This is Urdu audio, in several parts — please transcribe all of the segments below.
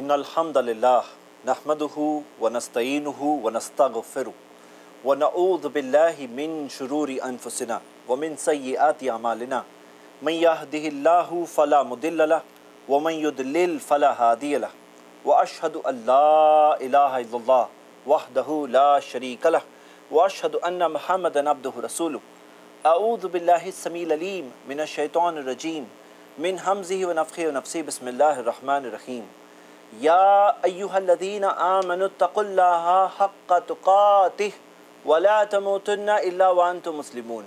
إن الحمد لله نحمده ونستعينه ونستغفره ونعوذ بالله من شرور أنفسنا ومن سيئات أعمالنا من يهده الله فلا مضل له ومن يضلل فلا هادي له وأشهد أن لا إله إلا الله وحده لا شريك له وأشهد أن محمدا عبده رسوله أعوذ بالله السميع العليم من الشيطان الرجيم من همزه ونفخه ونفثه بسم الله الرحمن الرحيم يا أيها الذين آمنوا اتقوا الله حق تقاته ولا تموتن إلا وأنتم مسلمون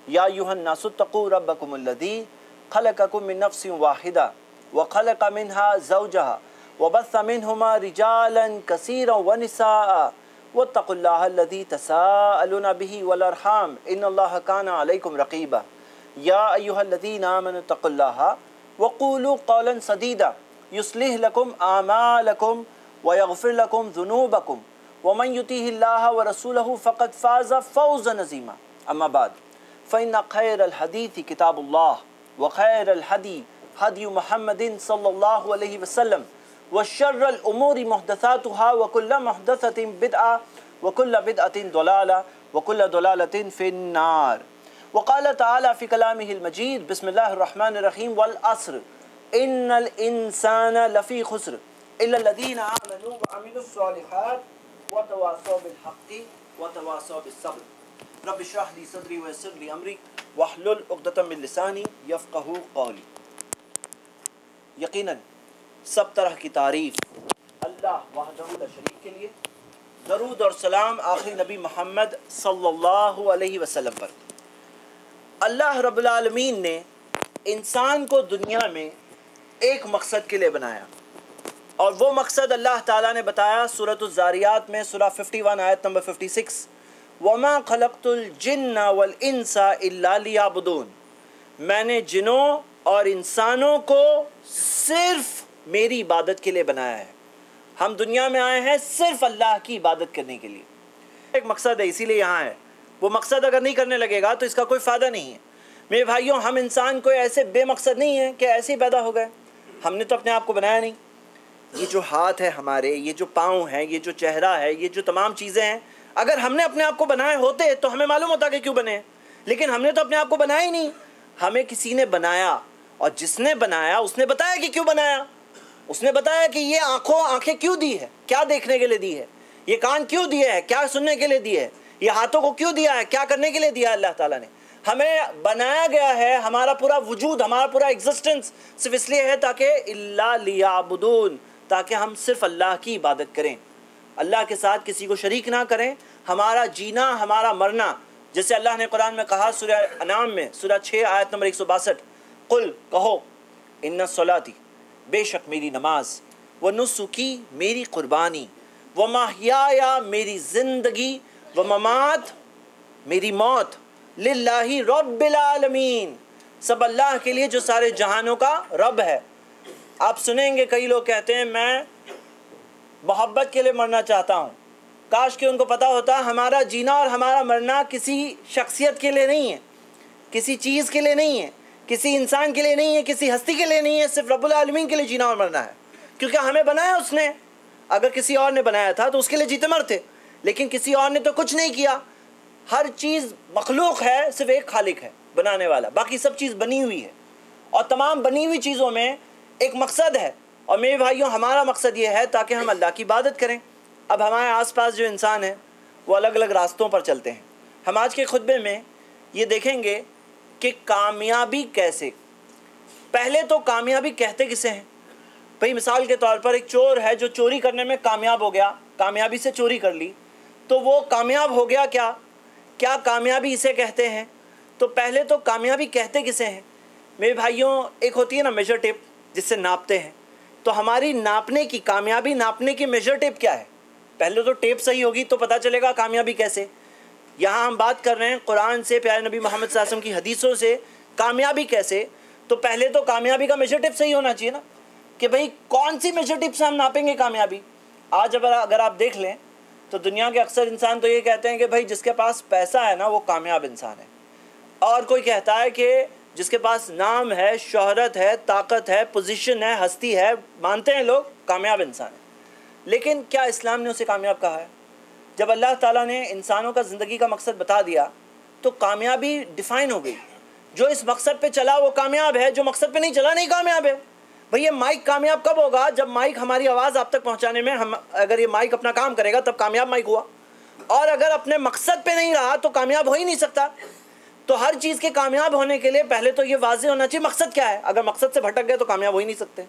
يا أيها الناس اتقوا ربكم الذي خلقكم من نفس واحدة وخلق منها زوجها وبث منهما رجالا كثيرا ونساء واتقوا الله الذي تساءلون به والأرحام إن الله كان عليكم رقيبا يا أيها الذين آمنوا اتقوا الله وقولوا قولا سديدا يصلح لكم أعمالكم ويغفر لكم ذنوبكم ومن يطيع الله ورسوله فقد فاز فوزا عظيما أما بعد فإن خير الحديث كتاب الله وخير الهدي هدي محمد صلى الله عليه وسلم وشر الأمور محدثاتها وكل محدثة بدعة وكل بدعة ضلالة وكل ضلالة في النار وقال تعالى في كلامه المجيد بسم الله الرحمن الرحيم والعصر إن الإنسان لفي خسر إلا الذين آمنوا وعملوا الصالحات وتواصوا بالحق وتواصوا بالصبر رب اشرح لي صدري ويسر لي أمري واحلل عقدة من لساني يفقهوا قولي. یقیناً سب طرح کی تعریف اللہ وحدہ لا شریک کے لیے، درود اور سلام آخری نبی محمد صلی اللہ علیہ وسلم پر۔ اللہ رب العالمین نے انسان کو دنیا میں ایک مقصد کے لیے بنایا، اور وہ مقصد اللہ تعالیٰ نے بتایا سورۃ الذاریات میں، سورہ 51 آیت نمبر 56، وَمَا خَلَقْتُ الْجِنَّ وَالْإِنسَ إِلَّا لِيَعْبُدُونَ، میں نے جنوں اور انسانوں کو صرف میری عبادت کے لیے بنایا ہے۔ ہم دنیا میں آئے ہیں صرف اللہ کی عبادت کرنے کے لیے، ایک مقصد ہے، اسی لیے یہاں ہے۔ وہ مقصد اگر نہیں کرنے لگے گا تو اس کا کوئی فائدہ نہیں ہے۔ میرے بھائیوں، ہم انسان کوئی ایسے بے مقصد نہیں ہیں کہ ایسے ہی پیدا ہو گئے، ہم نے تو اپنے آپ کو بنایا نہیں۔ یہ جو ہاتھ ہے ہمارے، یہ جو پاؤں ہیں، یہ جو چہرہ ہے، یہ جو تمام چیزیں ہیں، اگر ہم نے اپنے آپ کو بنائے ہوتے تو ہمیں معلوم ہوتا کہ کیوں بنے، لیکن ہم نے تو اپنے آپ کو بنایا ہی نہیں۔ ہمیں کسی نے بنایا، اور جس نے بنایا اس نے بتایا کہ کیوں بنایا۔ اس نے بتایا کہ یہ آنکھیں کیوں دی ہے، کیا دیکھنے کے لیے دی ہے، یہ کان کیوں دیے ہے، کیا سننے کے لیے دی ہے، یہ ہاتھوں کو کیوں دیا ہے، کیا کرنے کے لیے دیا ہے۔ اللہ تعالیٰ نے ہمیں بنایا گیا ہے، ہمارا پورا وجود، ہمارا پورا ایگزسٹنس صرف اس لیے ہے تاکہ الا لیعبدون، تاکہ ہم صرف اللہ کی عبادت کریں، اللہ کے ساتھ کسی کو شریک نہ کریں۔ ہمارا جینا، ہمارا مرنا، جیسے اللہ نے قرآن میں کہا سورہ انعام میں، سورہ 6 آیت نمبر 162، قل کہو ان صلاتی، بے شک میری نماز، ونسکی میری قربانی، ومحیایا میری زندگی، وممات میری موت، للہ رب العالمین، سب اللہ کے لیے جو سارے جہانوں کا رب ہے۔ آپ سنیں گے کئی لوگ کہتے ہیں میں محبت کے لیے مرنا چاہتا ہوں۔ کاش کہ ان کو پتہ ہوتا ہمارا جینا اور ہمارا مرنا کسی شخصیت کے لیے نہیں ہے، کسی چیز کے لیے نہیں ہے، کسی انسان کے لیے نہیں ہے، کسی ہستی کے لیے نہیں ہے، صرف رب العالمین کے لیے جینا اور مرنا ہے، کیونکہ ہمیں بنایا اس نے۔ اگر کسی اور نے بنایا تھا تو اس کے لیے جیتے مرتے، لیکن کسی اور نے تو کچھ نہیں کیا۔ ہر چیز مخلوق ہے، صرف ایک خالق ہے بنانے والا، باقی سب چیز بنی ہوئی ہے، اور تمام بنی ہوئی چیزوں میں ایک مقصد ہے۔ اور میرے بھائیوں، ہمارا مقصد یہ ہے تاکہ ہم اللہ کی عبادت کریں۔ اب ہمارے آس پاس جو انسان ہیں وہ الگ الگ راستوں پر چلتے ہیں۔ ہم آج کے خطبے میں یہ دیکھیں گے کہ کامیابی کیسے، پہلے تو کامیابی کہتے کسے ہیں؟ بھئی مثال کے طور پر ایک چور ہے جو چوری کرنے میں کامیاب ہو گیا، کامیابی سے چوری کر لی، تو وہ کامیاب ہو گیا کیا کامیابی اسے کہتے ہیں؟ تو پہلے تو کامیابی کہتے کسے ہیں؟ میرے بھائیوں، ایک ہوتی ہے نا میجر ٹیپ جس سے ناپتے ہیں، تو ہماری ناپنے کی، کامیابی ناپنے کی میجر ٹیپ کیا ہے؟ پہلے تو ٹیپ صحیح ہوگی تو پتہ چلے گا کامیابی کیسے۔ یہاں ہم بات کر رہے ہیں قرآن سے، پیارے نبی محمد صلی اللہ علیہ وسلم کی حدیثوں سے، کامیابی کیسے؟ تو پہلے تو کامیابی کا میجر ٹیپ صحیح ہونا چاہیے نا، کہ بھئی کون سی میجر ٹیپ سے ہم ناپیں گے کامیابی۔ آج اگر آپ دیکھ لیں تو دنیا کے اکثر انسان تو یہ کہتے ہیں کہ بھئی جس کے پاس پیسہ ہے نا وہ کامیاب انسان ہے، اور کوئی کہتا ہے کہ جس کے پاس نام ہے، شہرت ہے، طاقت ہے، پوزیشن ہے، ہستی ہے، مانتے ہیں لوگ کامیاب انسان ہے. لیکن کیا اسلام نے اسے کامیاب کہا ہے؟ جب اللہ تعالیٰ نے انسانوں کا زندگی کا مقصد بتا دیا تو کامیابی ڈیفائن ہو گئی. جو اس مقصد پہ چلا وہ کامیاب ہے، جو مقصد پہ نہیں چلا نہیں کامیاب ہے. بھئی یہ مائک کامیاب کب ہوگا؟ جب مائک ہماری آواز آپ تک پہنچانے میں اگر یہ مائک اپنا کام کرے گا تب کامیاب مائک ہوا، اور اگر اپنے مقصد پہ نہیں رہا تو کامیاب ہو ہی نہیں سکتا. تو ہر چیز کے کامیاب ہونے کے لیے پہلے تو یہ واضح ہونا چاہیے مقصد کیا ہے. اگر مقصد سے بھٹک گئے تو کامیاب ہو ہی نہیں سکتے.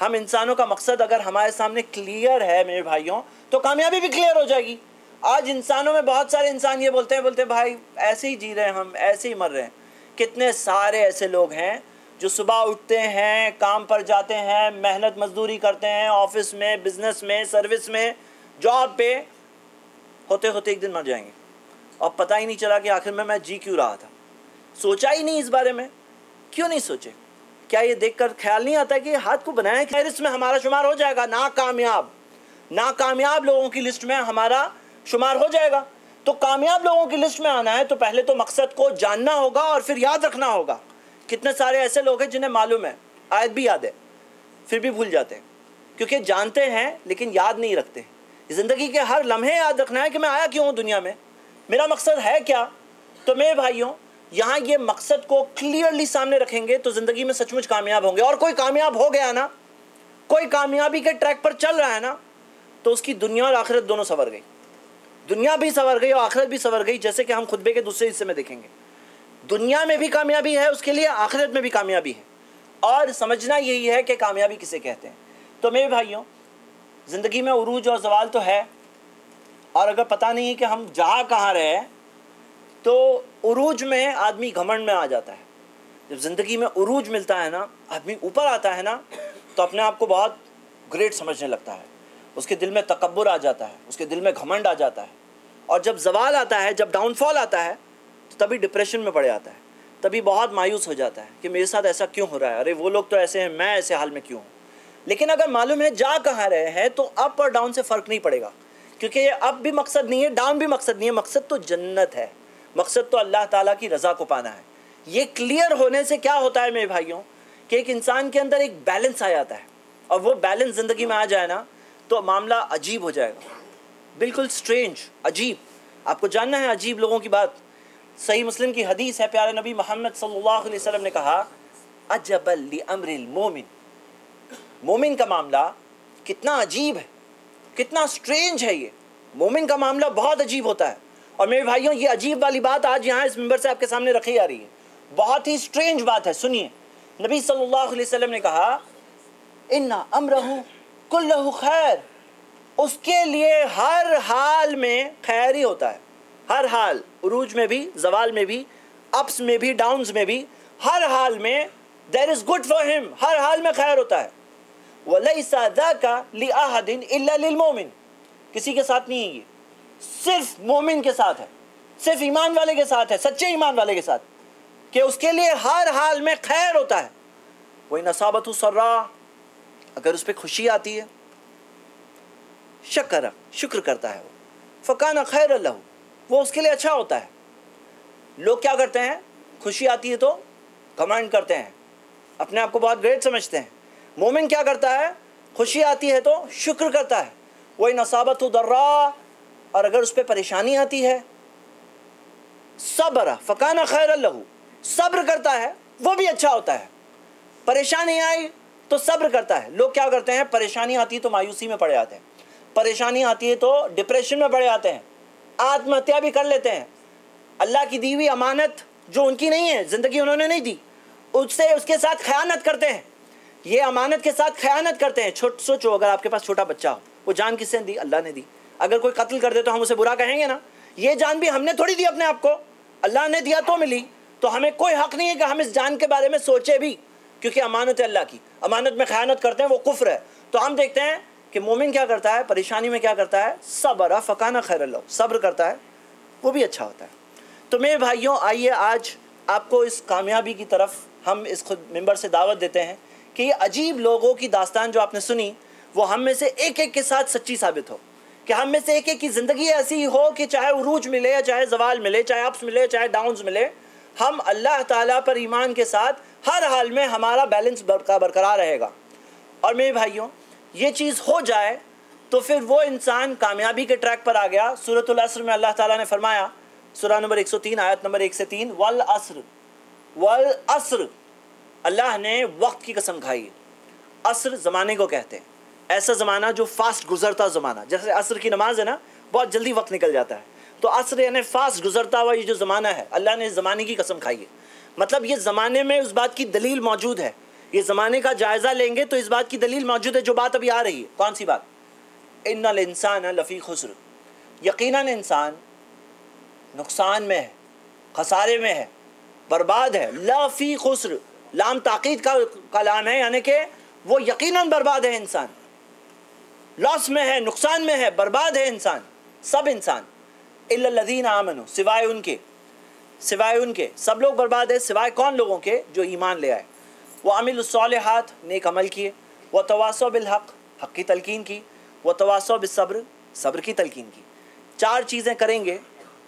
ہم انسانوں کا مقصد اگر ہمارے سامنے کلیئر ہے میرے بھائیوں تو کامیابی بھی کلیئر ہو جائے گی. آج انسانوں میں بہت سارے انسان یہ بولتے ہیں بھائی ایسے ہی جی رہے ہیں، ہم ایسے ہی مر رہے ہیں. کتنے سارے ایسے لوگ ہیں جو صبح اٹھتے ہیں، کام پر جاتے ہیں، محنت مزدوری کرتے ہیں، آفس میں، بزنس میں، سروس میں، جاب پہ، ہوتے ہوتے ایک دن مر جائیں گے اور پتہ ہی نہیں چلا کہ آخر میں جی کیوں رہا تھا. سوچا ہی نہیں اس بارے میں. کیوں نہیں سوچے؟ کیا یہ دیکھ کر خیال نہیں آتا کہ ہاتھ کو بنایا کہ اس میں ہمارا شمار ہو جائے گا؟ ناکامیاب لوگوں کی لسٹ میں ہمارا شمار ہو جائے گا. تو کامیاب لوگوں کی لسٹ میں آنا ہے تو پہلے تو مقصد کو جاننا ہوگا اور پھر یاد رکھنا ہوگا. کتنے سارے ایسے لوگ ہیں جنہیں معلوم ہے، آیت بھی یاد ہے، پھر بھی بھول جاتے ہیں کیونکہ جانتے ہیں لیکن یاد نہیں رکھتے. زندگی کے ہر لمحے یاد رکھنا ہے کہ میں آیا کیوں ہوں دنیا میں، میرا مقصد ہے کیا. تو میرے بھائیوں یہاں یہ مقصد کو کلیئرلی سامنے رکھیں گے تو زندگی میں سچ مچ کامیاب ہوں گے. اور کوئی کامیاب ہو گیا نا، کوئی کامیابی کے ٹریک پر چل رہا ہے نا، تو اس کی دنیا اور آخرت دونوں سنور گئی. دنیا بھی سنور گئی اور آخرت بھی سنور گئی، جیسے کہ ہم خطبے کے دوسرے حصے میں دیکھیں گے. دنیا میں بھی کامیابی ہے اس کے لیے، آخرت میں بھی کامیابی ہے. اور سمجھنا یہی ہے کہ کامیابی کسے کہتے ہیں. تو میرے بھائیوں زندگی میں عروج اور زوال تو ہے، اور اگر پتہ نہیں کہ ہم جا کہاں رہے ہیں تو عروج میں آدمی گھمنڈ میں آ جاتا ہے. جب زندگی میں عروج ملتا ہے نا، آدمی اوپر آتا ہے نا، تو اپنے آپ کو بہت گریٹ سمجھنے لگتا ہے. اس کے دل میں تکبر آ جاتا ہے، اس کے دل میں گھمنڈ آ جاتا ہے. اور جب زوال آتا ہے، جب ڈاؤن فال آتا ہے، تو تبھی ڈپریشن میں پڑ جاتا ہے، تبھی بہت مایوس ہو جاتا ہے کہ میرے ساتھ ایسا کیوں ہو رہا ہے، ارے وہ لوگ تو ایسے ہیں، میں ایسے حال میں کیوں ہوں. لیکن اگر معلوم ہے جا کہاں رہے ہیں تو اپ اور ڈاؤن سے فرق نہیں پڑے گا، کیونکہ یہ اپ بھی مقصد نہیں ہے، ڈاؤن بھی مقصد نہیں ہے. مقصد تو جنت ہے، مقصد تو اللہ تعالیٰ کی رضا کو پانا ہے. یہ کلیئر ہونے سے کیا ہوتا ہے میرے بھائیوں کہ ایک انسان کے اندر ایک بیلنس آ جاتا ہے، اور وہ بیلنس زندگی میں آ جائے نا تو معاملہ عجیب ہو جائے گا، بالکل سٹرینج، عجیب. آپ کو جاننا ہے عجیب لوگوں کی بات. صحیح مسلم کی حدیث ہے، پیارے نبی محمد صلی اللہ علیہ وسلم نے کہا عجبا لامر المومن، مومن کا معاملہ کتنا عجیب ہے، کتنا سٹرینج ہے. یہ مومن کا معاملہ بہت عجیب ہوتا ہے. اور میرے بھائیوں یہ عجیب والی بات آج یہاں اس منبر سے آپ کے سامنے رکھی جا رہی ہے. بہت ہی سٹرینج بات ہے. سنیے، نبی صلی اللہ علیہ وسلم نے کہا ان امرہ کلہ خیر، اس کے لیے ہر حال میں خیر ہی ہوتا ہے. ہر حال، عروج میں بھی، زوال میں بھی، اپس میں بھی، ڈاؤنز میں بھی، ہر حال میں there is good for him، ہر حال میں خیر ہوتا ہے. وَلَيْسَ ذَاكَ لِأَحَدٍ إِلَّا لِلْمُؤْمِنِ، کسی کے ساتھ نہیں ہے، یہ صرف مومن کے ساتھ ہے، صرف ایمان والے کے ساتھ ہے، سچے ایمان والے کے ساتھ، کہ اس کے لیے ہر حال میں خیر ہوتا ہے. وَإِنْ أَصَابَتْهُ سَرَّاءٌ، اگر اس پہ خوشی آتی ہے، شکر کرتا ہے وہ، فَكَانَ خَيْرًا لَهُ، وہ اس کے لیے اچھا ہوتا ہے. لوگ کیا کرتے ہیں؟ خوشی آتی ہے تو کمنٹ کرتے ہیں، اپنے آپ کو بہت گریٹ سمجھتے ہیں. مومن کیا کرتا ہے؟ خوشی آتی ہے تو شکر کرتا ہے. وَإِنْ أَصَابَتْهُ ضَرَّاءٌ، اور اگر اس پہ پریشانی آتی ہے، صبر فَكَانَ خَيْرًا لَهُ، صبر کرتا ہے، وہ بھی اچھا ہوتا ہے. پریشانی آئی تو صبر کرتا ہے. لوگ کیا کرتے ہیں؟ پریشانی آتی ہے تو مایوسی میں پڑ جاتے ہیں، پریشانی آتی ہے تو ڈپریشن میں پڑ جاتے ہیں، آتم ہتیا بھی کر لیتے ہیں. اللہ کی دی ہوئی امانت جو ان کی نہیں ہے، زندگی انہوں نے نہیں دی، اس کے ساتھ خیانت کرتے ہیں. یہ امانت کے ساتھ خیانت کرتے ہیں. سوچو اگر آپ کے پاس چھوٹا بچہ ہو، وہ جان کس نے دی؟ اللہ نے دی. اگر کوئی قتل کر دے تو ہم اسے برا کہیں گے نا؟ یہ جان بھی ہم نے تھوڑی دی اپنے آپ کو، اللہ نے دیا تو ملی. تو ہمیں کوئی حق نہیں ہے کہ ہم اس جان کے بارے میں سوچے بھی، کیونکہ امانت ہے اللہ کی. امانت میں خیانت کرتے ہیں وہ کفر ہے. تو ہم دیکھتے ہیں کہ مومن کیا کرتا ہے؟ پریشانی میں کیا کرتا ہے؟ صبر فکان خیر اللہ، صبر کرتا ہے، وہ بھی اچھا ہوتا ہے. تو میرے بھائیوں آئیے آج آپ کو اس کامیابی کی طرف ہم اس خود منبر سے دعوت دیتے ہیں کہ یہ عجیب لوگوں کی داستان جو آپ نے سنی وہ ہم میں سے ایک ایک کے ساتھ سچی ثابت ہو، کہ ہم میں سے ایک ایک کی زندگی ایسی ہو کہ چاہے عروج ملے، چاہے زوال ملے، چاہے اپس ملے، چاہے ڈاؤنز ملے، ہم اللہ تعالیٰ پر ایمان کے ساتھ ہر حال میں ہمارا بیلنس برقرار رہے گا. اور میرے بھائیوں یہ چیز ہو جائے تو پھر وہ انسان کامیابی کے ٹریک پر آ گیا. سورۃ العصر میں اللہ تعالیٰ نے فرمایا, سورہ نمبر 103 آیت نمبر 1 سے 3, والعصر, اللہ نے وقت کی قسم کھائی. عصر زمانے کو کہتے ہیں, ایسا زمانہ جو فاسٹ گزرتا زمانہ. جیسے عصر کی نماز ہے نا, بہت جلدی وقت نکل جاتا ہے, تو عصر یعنی فاسٹ گزرتا ہوا یہ جو زمانہ ہے, اللہ نے اس زمانے کی قسم کھائی ہے. مطلب یہ زمانے میں اس بات کی دلیل موجود ہے. یہ زمانے کا جائزہ لیں گے تو اس بات کی دلیل موجود ہے جو بات ابھی آ رہی ہے. کون سی بات؟ ان الانسان لفی خسر, یقیناً انسان نقصان میں ہے, خسارے میں ہے, برباد ہے. لفی خسر, لام تاکید کا لام ہے, یعنی کہ وہ یقیناً برباد ہے. انسان لاس میں ہے, نقصان میں ہے, برباد ہے انسان, سب انسان. الا الذین آمنوا, سوائے ان کے سب لوگ برباد ہیں. سوائے کون لوگوں کے؟ جو ایمان لے آئے. وعملوا الصالحات, نیک عمل کیے. وتواصوا بالحق, حق کی تلقین کی. وتواصوا بالصبر, صبر کی تلقین کی. 4 چیزیں کریں گے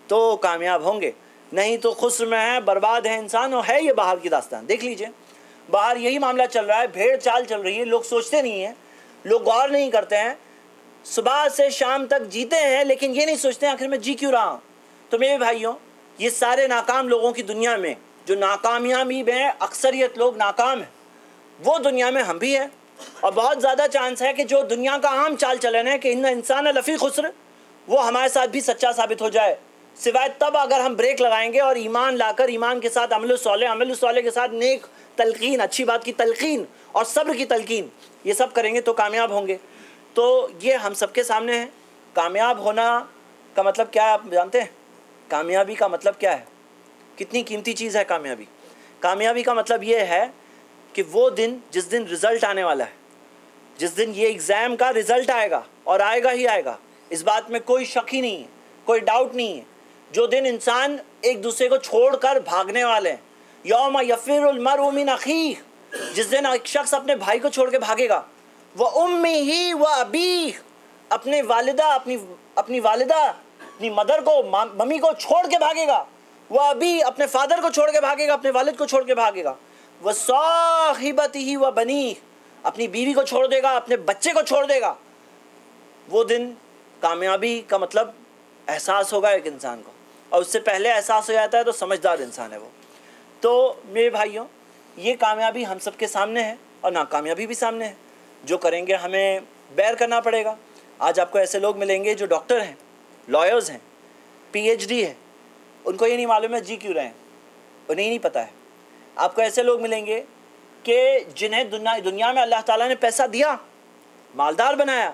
تو کامیاب ہوں گے, نہیں تو خسر میں ہے, برباد ہے انسان. اور ہے یہ باہر کی داستان, دیکھ لیجئے باہر یہی معاملہ چل رہا ہے, بھیڑ چال چل رہی ہے. لوگ سوچتے نہیں ہیں, لوگ غور نہیں کرتے ہیں, صبح سے شام تک جیتے ہیں لیکن یہ نہیں سوچتے ہیں آخر میں جی کیوں رہا ہوں. تو میرے بھائیوں یہ سارے ناکام لوگوں کی دنیا میں جو ناکامیابی میں اکثریت لوگ ناکام ہیں, وہ دنیا میں ہم بھی ہیں. اور بہت زیادہ چانس ہے کہ جو دنیا کا عام چال چلن ہے کہ ان انسان لفی خسر, وہ ہمارے ساتھ بھی سچا ثابت ہو جائے. سوائے تب اگر ہم بریک لگائیں گے اور ایمان لا کر, ایمان کے ساتھ عمل صالح کے ساتھ نیک تلقین, اچھی بات کی تلقین اور صبر کی تلقین, یہ سب کریں گے تو کامیاب ہوں گے. تو یہ ہم سب کے سامنے ہے. کامیاب ہونا کا مطلب کیا ہے آپ جانتے ہیں؟ کامیابی کا مطلب کیا ہے؟ کتنی قیمتی چیز ہے کامیابی. کامیابی کا مطلب یہ ہے کہ وہ دن جس دن رزلٹ آنے والا ہے, جس دن یہ ایگزام کا رزلٹ آئے گا, اور آئے گا ہی آئے گا, اس بات میں کوئی شک ہی نہیں ہے, کوئی ڈاؤٹ نہیں ہے. جو دن انسان ایک دوسرے کو چھوڑ کر بھاگنے والے ہیں, یوم یفر المرء من اخیہ, جس دن ایک شخص اپنے بھائی کو چھوڑ کے بھاگے گا. وَأُمِّهِ وَأَبِيهِ, اپنی والدہ اپنی مدر کو, ممی کو چھوڑ کے بھاگے گا. وَأَبِيهِ, اپنے فادر کو چھوڑ کے بھاگے گا, اپنے والد کو چھوڑ کے بھاگے گا. وَصَاحِبَتِهِ وَبَنِيهِ, اپنی بیوی کو چھوڑ دے گا, اپنے بچے کو چھوڑ دے گا. وہ دن کامیابی کا مطلب احساس ہوگا ایک انسان کو, اور اس سے پہلے احساس ہو جاتا ہے تو سمجھدار انسان ہے وہ. تو میرے بھائیوں یہ کامیابی ہم سب کے سامنے ہے, اور ناکامیابی بھی سامنے ہے. جو کریں گے ہمیں بیئر کرنا پڑے گا. آج آپ کو ایسے لوگ ملیں گے جو ڈاکٹر ہیں, لائرز ہیں, PhD ہے, ان کو یہ نہیں معلوم ہے جی کیوں رہے ہیں, انہیں نہیں پتہ ہے. آپ کو ایسے لوگ ملیں گے کہ جنہیں دنیا میں اللہ تعالیٰ نے پیسہ دیا, مالدار بنایا,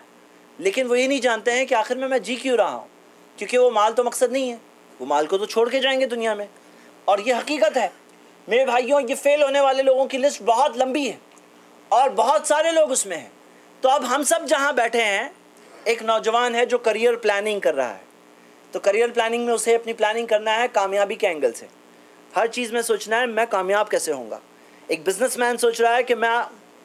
لیکن وہ یہ نہیں جانتے ہیں کہ آخر میں جی کیوں رہا ہوں, کیونکہ وہ مال تو مقصد نہیں ہے, وہ مال کو تو چھوڑ کے جائیں گے دنیا میں. اور یہ حقیقت ہے میرے بھائیوں. یہ فیل ہونے والے لوگوں کی لسٹ بہت لمبی ہے, اور بہت سارے لوگ اس میں ہیں. تو اب ہم سب جہاں بیٹھے ہیں, ایک نوجوان ہے جو کریئر پلاننگ کر رہا ہے, تو کریئر پلاننگ میں اسے اپنی پلاننگ کرنا ہے کامیابی کے اینگل سے. ہر چیز میں سوچنا ہے میں کامیاب کیسے ہوں گا. ایک بزنس مین سوچ رہا ہے کہ میں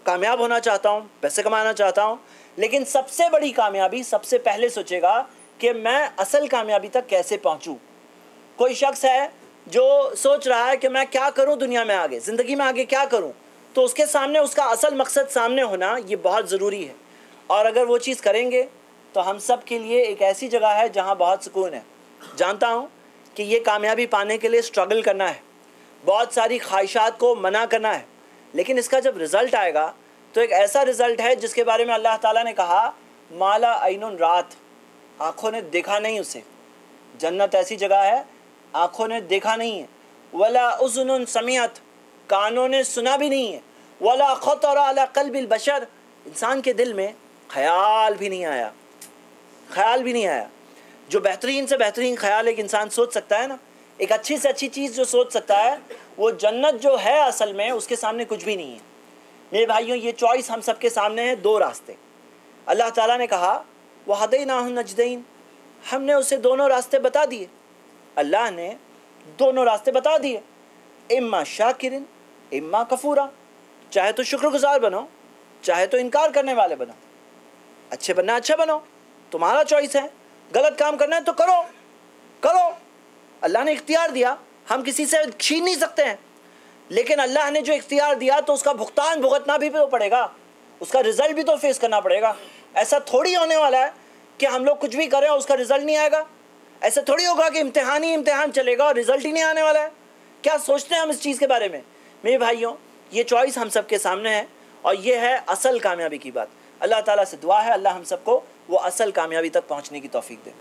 کامیاب ہونا چاہتا ہوں, پیسے کمانا چاہتا ہوں, لیکن سب سے بڑی کامیابی سب سے پہلے سوچے گا کہ میں اصل کامیابی تک کیسے پہنچوں. کوئی شخص ہے جو سوچ رہا ہے کہ میں کیا کروں دنیا میں آگے, زندگی میں آگے کیا کروں, تو اس کے سامنے اس کا اصل مقصد سامنے ہونا یہ بہت ضروری ہے. اور اگر وہ چیز کریں گے تو ہم سب کے لیے ایک ایسی جگہ ہے جہاں بہت سکون ہے. جانتا ہوں کہ یہ کامیابی پانے کے لیے سٹرگل کرنا ہے, بہت ساری خواہشات کو منع کرنا ہے, لیکن اس کا جب رزلٹ آئے گا تو ایک ایسا رزلٹ ہے جس کے بارے میں اللہ تعالیٰ نے کہا مالا عین رات, آنکھوں نے دیکھا نہیں اسے. جنت ایسی جگہ ہے آنکھوں نے دیکھا نہیں ہے. ولا اذن سمعت, کانوں نے سنا بھی نہیں ہے. ولا خطر علی قلب البشر, انسان کے دل میں خیال بھی نہیں آیا. جو بہترین سے بہترین خیال ایک انسان سوچ سکتا ہے نا, ایک اچھی سے اچھی چیز جو سوچ سکتا ہے, وہ جنت جو ہے اصل میں اس کے سامنے کچھ بھی نہیں ہے. میرے بھائیوں یہ چوائس ہم سب کے سامنے ہے, 2 راستے. اللہ تعالیٰ نے کہا وَهَدَيْنَاهُ النَّجْدَيْنِ, ہم نے اسے دونوں راستے بتا دیے. اللہ نے دونوں راستے بتا دیے, اما شاکرن اما کفورا, چاہے تو شکر گزار بنو, چاہے تو انکار کرنے والے بنو. اچھے بننا اچھا بنو, تمہارا چوائس ہے. غلط کام کرنا ہے تو کرو. اللہ نے اختیار دیا, ہم کسی سے چھین نہیں سکتے ہیں، لیکن اللہ نے جو اختیار دیا تو اس کا بھگتان بھگتنا بھی تو پڑے گا، اس کا رزلٹ بھی تو فیس کرنا پڑے گا۔ ایسا تھوڑی ہونے والا ہے کہ ہم لوگ کچھ بھی کریں اور اس کا رزلٹ نہیں آئے گا، ایسا تھوڑی ہوگا کہ امتحان ہی امتحان چلے گا اور رزلٹ ہی نہیں آنے والا ہے۔ کیا سوچتے ہیں ہم اس چیز کے بارے میں؟ میرے بھائیوں، یہ چوائس ہم سب کے سامنے ہے، اور یہ ہے اصل کامیابی کی بات۔ اللہ تعالیٰ سے دعا ہے اللہ ہم سب کو وہ اصل کامیابی تک پہنچنے کی توفیق دے۔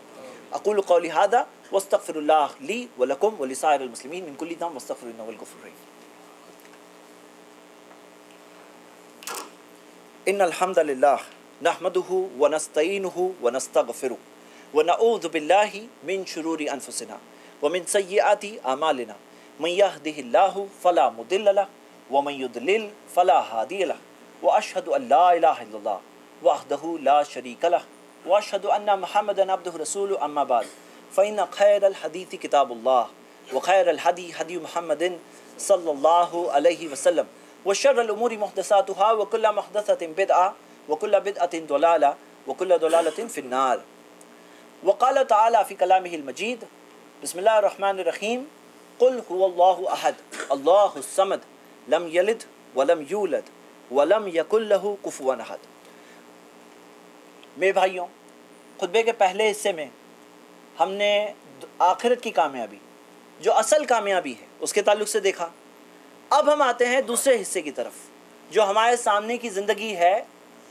اقول قولی ھذا واستغفر اللہ لی ولکم ولسائر المسلمین من کل ذنب واستغفروہ انہ هو الغفور الرحیم۔ ان الحمد للہ نحمده ونستعینه ونستغفره ونعوذ باللہ من شرور انفسنا ومن سیئات اعمالنا من يهده الله فلا مضل له ومن يضلل فلا هادي له واشهد ان لا اله الا الله وحده لا شريك له واشهد ان محمدا عبده ورسوله اما بعد فان خير الحديث كتاب الله وخير الهدي هدي محمد صلى الله عليه وسلم وشر الامور محدثاتها وكل محدثة بدعة وكل بدعة ضلالة وكل ضلالة في النار۔ وقال تعالى في كلامه المجيد بسم الله الرحمن الرحيم قل هو الله احد الله الصمد لم يلد ولم يولد ولم يكن له كفوا احد۔ میرے بھائیوں، خطبے کے پہلے حصے میں ہم نے آخرت کی کامیابی، جو اصل کامیابی ہے، اس کے تعلق سے دیکھا۔ اب ہم آتے ہیں دوسرے حصے کی طرف، جو ہمارے سامنے کی زندگی ہے،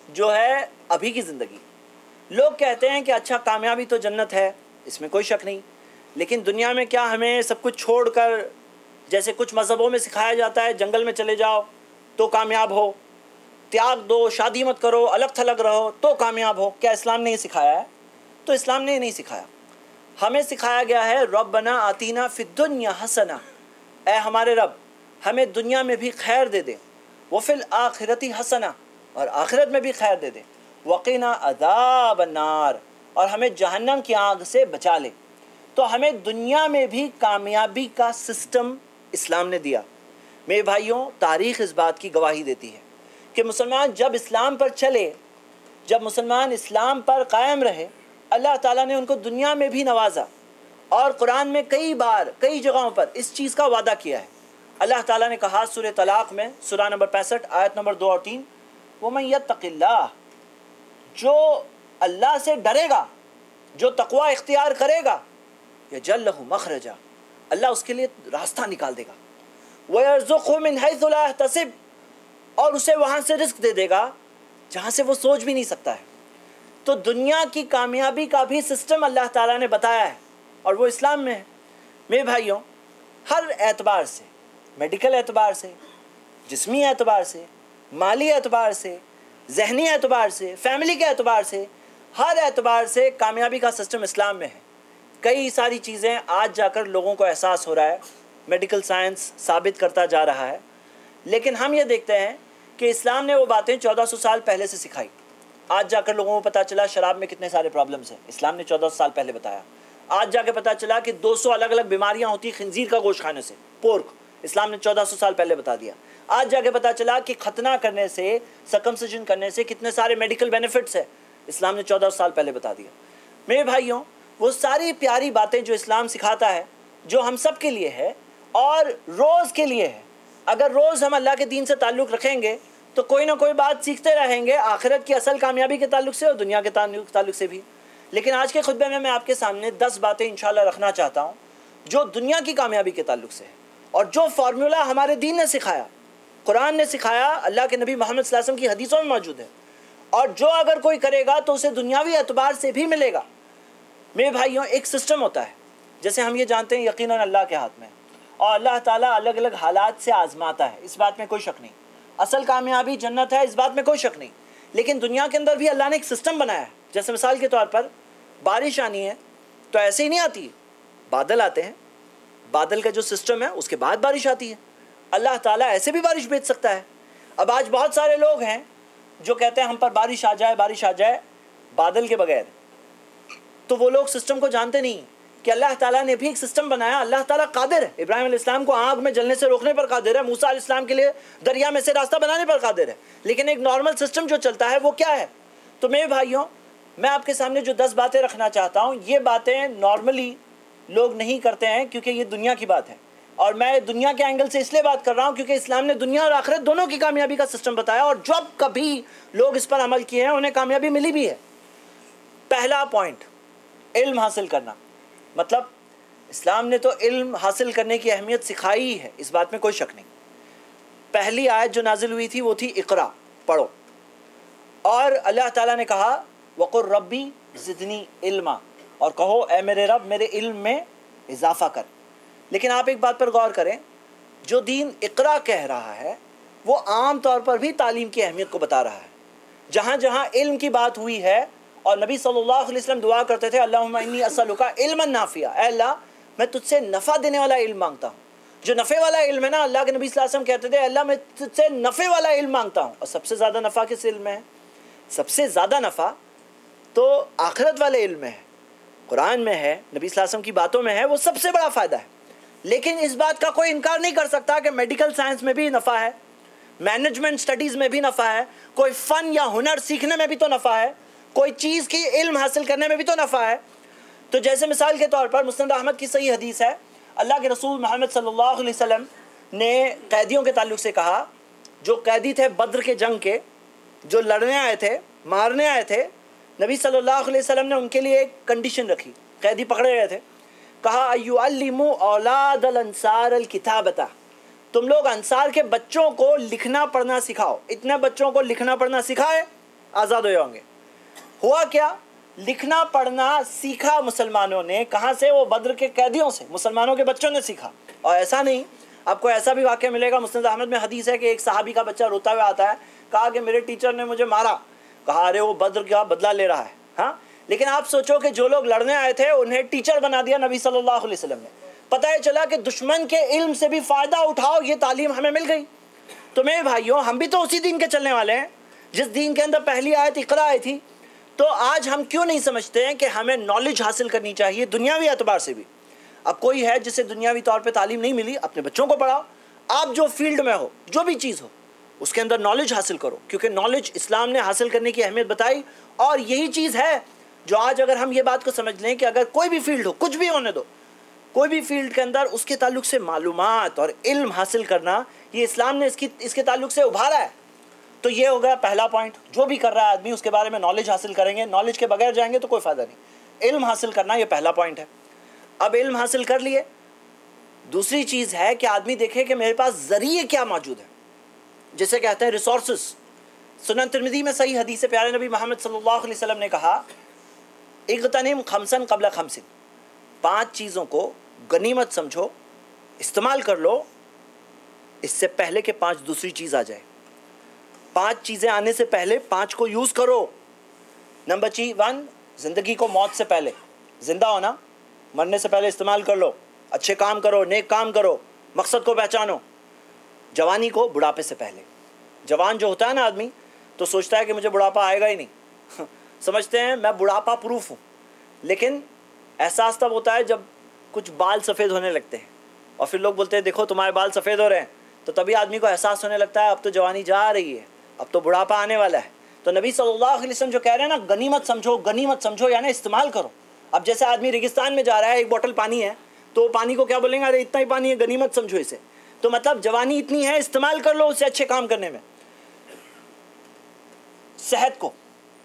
جو ہے ابھی کی زندگی۔ لوگ کہتے ہیں کہ اچھا کامیابی تو جنت ہے، اس میں کوئی شک نہیں، لیکن دنیا میں کیا ہمیں سب کچھ چھوڑ کر، جیسے کچھ مذہبوں میں سکھایا جاتا ہے جنگل میں چلے جاؤ تو کامیاب ہو، تیاگ دو، شادی مت کرو، الگ تھلگ رہو تو کامیاب ہو؟ کیا اسلام نے یہ سکھایا ہے؟ تو اسلام نے یہ نہیں سکھایا۔ ہمیں سکھایا گیا ہے ربنا آتینا فی الدنیا حسنہ، اے ہمارے رب ہمیں دنیا میں بھی خیر دے دے، وفی الآخرۃ حسنہ، اور آخرت میں بھی خیر دے دے، وقنا عذاب النار، اور ہمیں جہنم کی آگ سے بچا لے۔ تو ہمیں دنیا میں بھی کامیابی کا سسٹم اسلام نے دیا۔ میرے بھائیوں، تاریخ اس بات کی گواہی دیتی ہے کہ مسلمان جب اسلام پر چلے، جب مسلمان اسلام پر قائم رہے، اللہ تعالیٰ نے ان کو دنیا میں بھی نوازا، اور قرآن میں کئی بار کئی جگہوں پر اس چیز کا وعدہ کیا ہے۔ اللہ تعالیٰ نے کہا سورہ طلاق میں، سورہ نمبر 65 آیت نمبر 2 اور 3، وَمَن يَتَّقِ اللَّهَ، جو اللہ سے ڈرے گا، جو تقوی اختیار کرے گا، یجعل لہ مخرجا، اللہ اس کے لیے راستہ نکال دے گا، وَيَرْزُقْهُ مِنْ حَيْثُ لَا يَحْتَسِبُ، اور اسے وہاں سے رزق دے دے گا جہاں سے وہ سوچ بھی نہیں سکتا ہے۔ تو دنیا کی کامیابی کا بھی سسٹم اللہ تعالیٰ نے بتایا ہے، اور وہ اسلام میں ہے۔ میرے بھائیوں، ہر اعتبار سے، میڈیکل اعتبار سے، جسمی اعتبار سے، مالی اعتبار سے، ذہنی اعتبار سے، فیملی کے اعتبار سے، ہر اعتبار سے کامیابی کا سسٹم اسلام میں ہے۔ کئی ساری چیزیں آج جا کر لوگوں کو احساس ہو رہا ہے، میڈیکل سائنس ثابت کرتا جا رہا ہے، لیکن ہم یہ دیکھتے ہیں کہ اسلام نے وہ باتیں 1400 سال پہلے سے سکھائی۔ آج جا کر لوگوں کو پتہ چلا شراب میں کتنے سارے پرابلمز ہیں، اسلام نے 1400 سال پہلے بتایا۔ آج جا کے پتہ چلا کہ 200 الگ الگ بیماریاں ہوتی خنزیر کا گوشت کھانے سے، پورک، اسلام نے 1400 سال پہلے بتا دیا۔ آج جا کے پتہ چلا کہ ختنہ کرنے سے، سرکمسیجن کرنے سے کتنے سارے میڈیکل بینیفٹس ہیں، اسلام نے 1400 سال پہلے بتا دیا۔ میرے بھائیوں، وہ ساری پیاری باتیں جو اسلام سکھاتا ہے، جو ہم سب کے لیے ہے اور روز کے لیے ہے، اگر روز ہم اللہ کے دین سے تعلق رکھیں گے تو کوئی نہ کوئی بات سیکھتے رہیں گے، آخرت کی اصل کامیابی کے تعلق سے اور دنیا کے تعلق سے بھی۔ لیکن آج کے خطبے میں آپ کے سامنے 10 باتیں انشاءاللہ رکھنا چاہتا ہوں جو دنیا کی کامیابی کے تعلق سے ہے، اور جو فارمولا ہمارے دین نے سکھایا، قرآن نے سکھایا، اللہ کے نبی محمد صلی اللہ علیہ وسلم کی حدیثوں میں موجود ہے، اور جو اگر کوئی کرے گا تو اسے دنیاوی اعتبار سے بھی ملے گا۔ میرے بھائیوں، ایک سسٹم ہوتا ہے، جیسے ہم یہ جانتے ہیں یقیناً اللہ کے ہاتھ میں، اور اللہ تعالیٰ الگ الگ حالات سے آزماتا ہے، اس بات میں کوئی شک نہیں۔ اصل کامیابی جنت ہے، اس بات میں کوئی شک نہیں، لیکن دنیا کے اندر بھی اللہ نے ایک سسٹم بنایا ہے۔ جیسے مثال کے طور پر بارش آنی ہے تو ایسے ہی نہیں آتی، بادل آتے ہیں، بادل کا جو سسٹم ہے اس کے بعد بارش آتی ہے۔ اللہ تعالیٰ ایسے بھی بارش بھیج سکتا ہے۔ اب آج بہت سارے لوگ ہیں جو کہتے ہیں ہم پر بارش آ جائے، بارش آ جائے بادل کے بغیر، تو وہ لوگ سسٹم کو جانتے نہیں کہ اللہ تعالیٰ نے بھی ایک سسٹم بنایا۔ اللہ تعالیٰ قادر ہے، ابراہیم علیہ السلام کو آگ میں جلنے سے روکنے پر قادر ہے، موسیٰ علیہ السلام کے لیے دریا میں سے راستہ بنانے پر قادر ہے، لیکن ایک نارمل سسٹم جو چلتا ہے وہ کیا ہے؟ تو میرے بھائیوں، میں آپ کے سامنے جو 10 باتیں رکھنا چاہتا ہوں، یہ باتیں نارملی لوگ نہیں کرتے ہیں کیونکہ یہ دنیا کی بات ہے، اور میں دنیا کے اینگل سے اس لیے بات کر رہا ہوں کیونکہ اسلام نے دنیا اور آخرت دونوں کی کامیابی کا سسٹم بتایا، اور جب کبھی لوگ اس پر عمل کیے ہیں انہیں کامیابی ملی بھی ہے۔ پہلا پوائنٹ، علم حاصل کرنا، مطلب اسلام نے تو علم حاصل کرنے کی اہمیت سکھائی ہے، اس بات میں کوئی شک نہیں۔ پہلی آیت جو نازل ہوئی تھی وہ تھی اقرا، پڑھو، اور اللہ تعالیٰ نے کہا وقل ربی زدنی علما، اور کہو اے میرے رب میرے علم میں اضافہ کر۔ لیکن آپ ایک بات پر غور کریں، جو دین اقرا کہہ رہا ہے وہ عام طور پر بھی تعلیم کی اہمیت کو بتا رہا ہے۔ جہاں جہاں علم کی بات ہوئی ہے، اور نبی صلی اللہ علیہ وسلم دعا کرتے تھے اللہم انی اسألک علما نافعا، اے اللہ میں تجھ سے نفع دینے والا علم مانگتا ہوں۔ جو نفع والا علم ہے نا، اللہ کے نبی صلی اللہ علیہ وسلم کہتے تھے اللہ میں تجھ سے نفع والا علم مانگتا ہوں، اور سب سے زیادہ نفع کس علم میں ہے؟ سب سے زیادہ نفع تو آخرت والے علم میں ہے، قرآن میں ہے، نبی صلی اللہ علیہ وسلم کی باتوں میں ہے، وہ سب سے بڑا فائدہ ہے۔ لیکن اس بات کا کوئی انکار نہیں کر سکتا کہ میڈیکل سائنس میں بھی نفع ہے، مینجمنٹ سٹڈیز میں بھی نفع ہے، کوئی فن یا ہنر سیکھنے میں بھی تو نفع ہے، کوئی چیز کی علم حاصل کرنے میں بھی تو نفع ہے۔ تو جیسے مثال کے طور پر مسند احمد کی صحیح حدیث ہے، اللہ کے رسول محمد صلی اللہ علیہ وسلم نے قیدیوں کے تعلق سے کہا، جو قیدی تھے بدر کے جنگ کے، جو لڑنے آئے تھے، مارنے آئے تھے، نبی صلی اللہ علیہ وسلم نے ان کے لیے ایک کنڈیشن رکھی، قیدی پکڑے گئے تھے، کہا ایعلموا اولاد الانصار الکتابۃ، تم لوگ انصار کے بچوں کو لکھنا پڑھنا سکھاؤ۔ اتنے بچوں کو لکھنا پڑھنا سکھائے، آزاد ہوئے ہوں گے۔ ہوا کیا؟ لکھنا پڑھنا سیکھا مسلمانوں نے، کہاں سے؟ وہ بدر کے قیدیوں سے، مسلمانوں کے بچوں نے سیکھا۔ اور ایسا نہیں، آپ کو ایسا بھی واقعہ ملے گا، مسند احمد میں حدیث ہے کہ ایک صحابی کا بچہ روتا ہوا آتا ہے، کہا کہ میرے ٹیچر نے مجھے مارا، کہا ارے وہ بدر کا بدلہ لے رہا ہے۔ ہاں، لیکن آپ سوچو کہ جو لوگ لڑنے آئے تھے انہیں ٹیچر بنا دیا نبی صلی اللہ علیہ وسلم نے۔ پتہ ہے چلا کہ دشمن کے علم سے بھی فائدہ اٹھاؤ، یہ تعلیم ہمیں مل گئی۔ تو میرے بھائیوں، ہم بھی تو اسی دین کے چلنے والے ہیں جس دین کے اندر پہلی آیت اقرا آئی تھی۔ تو آج ہم کیوں نہیں سمجھتے ہیں کہ ہمیں نالج حاصل کرنی چاہیے دنیاوی اعتبار سے بھی؟ اب کوئی ہے جسے دنیاوی طور پہ تعلیم نہیں ملی، اپنے بچوں کو پڑھاؤ، آپ جو فیلڈ میں ہو، جو بھی چیز ہو، اس کے اندر نالج حاصل کرو، کیونکہ نالج اسلام نے حاصل کرنے کی اہمیت بتائی۔ اور یہی چیز ہے جو آج اگر ہم یہ بات کو سمجھ لیں کہ اگر کوئی بھی فیلڈ ہو، کچھ بھی ہونے دو، کوئی بھی فیلڈ کے اندر اس کے تعلق سے معلومات اور علم حاصل کرنا، یہ اسلام نے اس کے تعلق سے ابھارا ہے۔ تو یہ ہو گیا پہلا پوائنٹ، جو بھی کر رہا ہے آدمی اس کے بارے میں نالج حاصل کریں گے، نالج کے بغیر جائیں گے تو کوئی فائدہ نہیں۔ علم حاصل کرنا یہ پہلا پوائنٹ ہے۔ اب علم حاصل کر لیے، دوسری چیز ہے کہ آدمی دیکھے کہ میرے پاس ذریعے کیا موجود ہے، جسے کہتے ہیں ریسورسز۔ سنن ترمذی میں صحیح حدیث ہے، پیارے نبی محمد صلی اللہ علیہ وسلم نے کہا اغتنم خمسن قبل خمسن، 5 چیزوں کو غنیمت سمجھو، استعمال کر لو اس سے پہلے کہ 5 دوسری چیز آ جائے۔ 5 چیزیں آنے سے پہلے 5 کو یوز کرو۔ نمبر 1، زندگی کو موت سے پہلے، زندہ ہونا، مرنے سے پہلے استعمال کر لو، اچھے کام کرو، نیک کام کرو، مقصد کو پہچانو۔ جوانی کو بڑھاپے سے پہلے، جوان جو ہوتا ہے نا آدمی تو سوچتا ہے کہ مجھے بڑھاپا آئے گا ہی نہیں، سمجھتے ہیں میں بڑھاپا پروف ہوں، لیکن احساس تب ہوتا ہے جب کچھ بال سفید ہونے لگتے ہیں، اور پھر لوگ بولتے ہیں دیکھو تمہارے بال سفید ہو رہے ہیں، تو تبھی آدمی کو احساس ہونے لگتا ہے اب تو جوانی جا رہی ہے، اب تو بڑھاپا آنے والا ہے۔ تو نبی صلی اللہ علیہ وسلم جو کہہ رہے ہیں نا غنیمت سمجھو، غنیمت سمجھو یعنی استعمال کرو۔ اب جیسے آدمی ریگستان میں جا رہا ہے، ایک بوٹل پانی ہے، تو پانی کو کیا بولیں گے؟ ارے اتنا ہی پانی ہے، غنیمت سمجھو اسے۔ تو مطلب جوانی اتنی ہے، استعمال کر لو اسے اچھے کام کرنے میں۔ صحت کو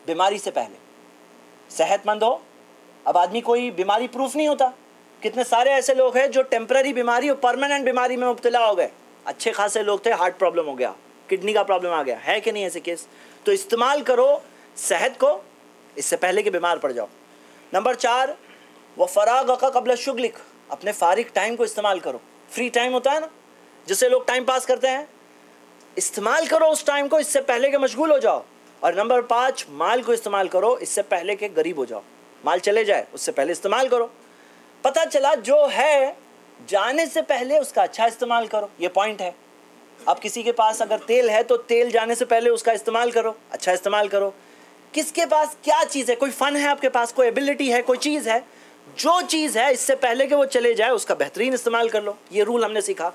بیماری سے پہلے، صحت مند ہو۔ اب آدمی کوئی بیماری پروف نہیں ہوتا، کتنے سارے ایسے لوگ ہیں جو ٹیمپرری بیماری اور پرماننٹ بیماری میں مبتلا ہو گئے، اچھے خاصے لوگ تھے، ہارٹ پرابلم ہو گیا، کڈنی کا پرابلم آ گیا، ہے کہ نہیں ایسے کیس؟ تو استعمال کرو صحت کو اس سے پہلے کہ بیمار پڑ جاؤ۔ نمبر 4، وَفَرَاغَكَ قَبْلَ شُغْلِكَ، اپنے فارغ ٹائم کو استعمال کرو۔ فری ٹائم ہوتا ہے نا جسے لوگ ٹائم پاس کرتے ہیں، استعمال کرو اس ٹائم کو اس سے پہلے کہ مشغول ہو جاؤ۔ اور نمبر 5، مال کو استعمال کرو اس سے پہلے کہ غریب ہو جاؤ، مال چلے جائے اس سے پہلے استعمال کرو۔ پتہ چلا جو ہے جانے سے پہلے اس کا اچھا استعمال کرو، یہ پوائنٹ ہے۔ اب کسی کے پاس اگر تیل ہے تو تیل جانے سے پہلے اس کا استعمال کرو، اچھا استعمال کرو۔ کس کے پاس کیا چیز ہے، کوئی فن ہے آپ کے پاس، کوئی ایبلٹی ہے، کوئی چیز ہے، جو چیز ہے اس سے پہلے کہ وہ چلے جائے اس کا بہترین استعمال کر لو۔ یہ رول ہم نے سیکھا۔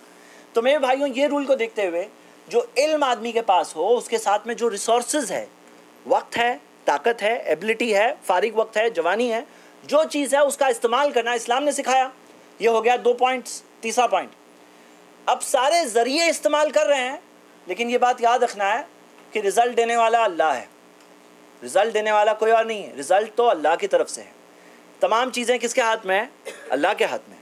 تو میرے بھائیوں، یہ رول کو دیکھتے ہوئے جو علم آدمی کے پاس ہو اس کے ساتھ میں جو ریسورسز ہے، وقت ہے، طاقت ہے، ایبلٹی ہے، فارغ وقت ہے، جوانی ہے، جو چیز ہے اس کا استعمال کرنا اسلام نے سکھایا۔ یہ ہو گیا 2 پوائنٹس۔ تیسرا پوائنٹ، اب سارے ذریعے استعمال کر رہے ہیں، لیکن یہ بات یاد رکھنا ہے کہ رزلٹ دینے والا اللہ ہے، رزلٹ دینے والا کوئی اور نہیں ہے، رزلٹ تو اللہ کی طرف سے ہے۔ تمام چیزیں کس کے ہاتھ میں ہیں؟ اللہ کے ہاتھ میں۔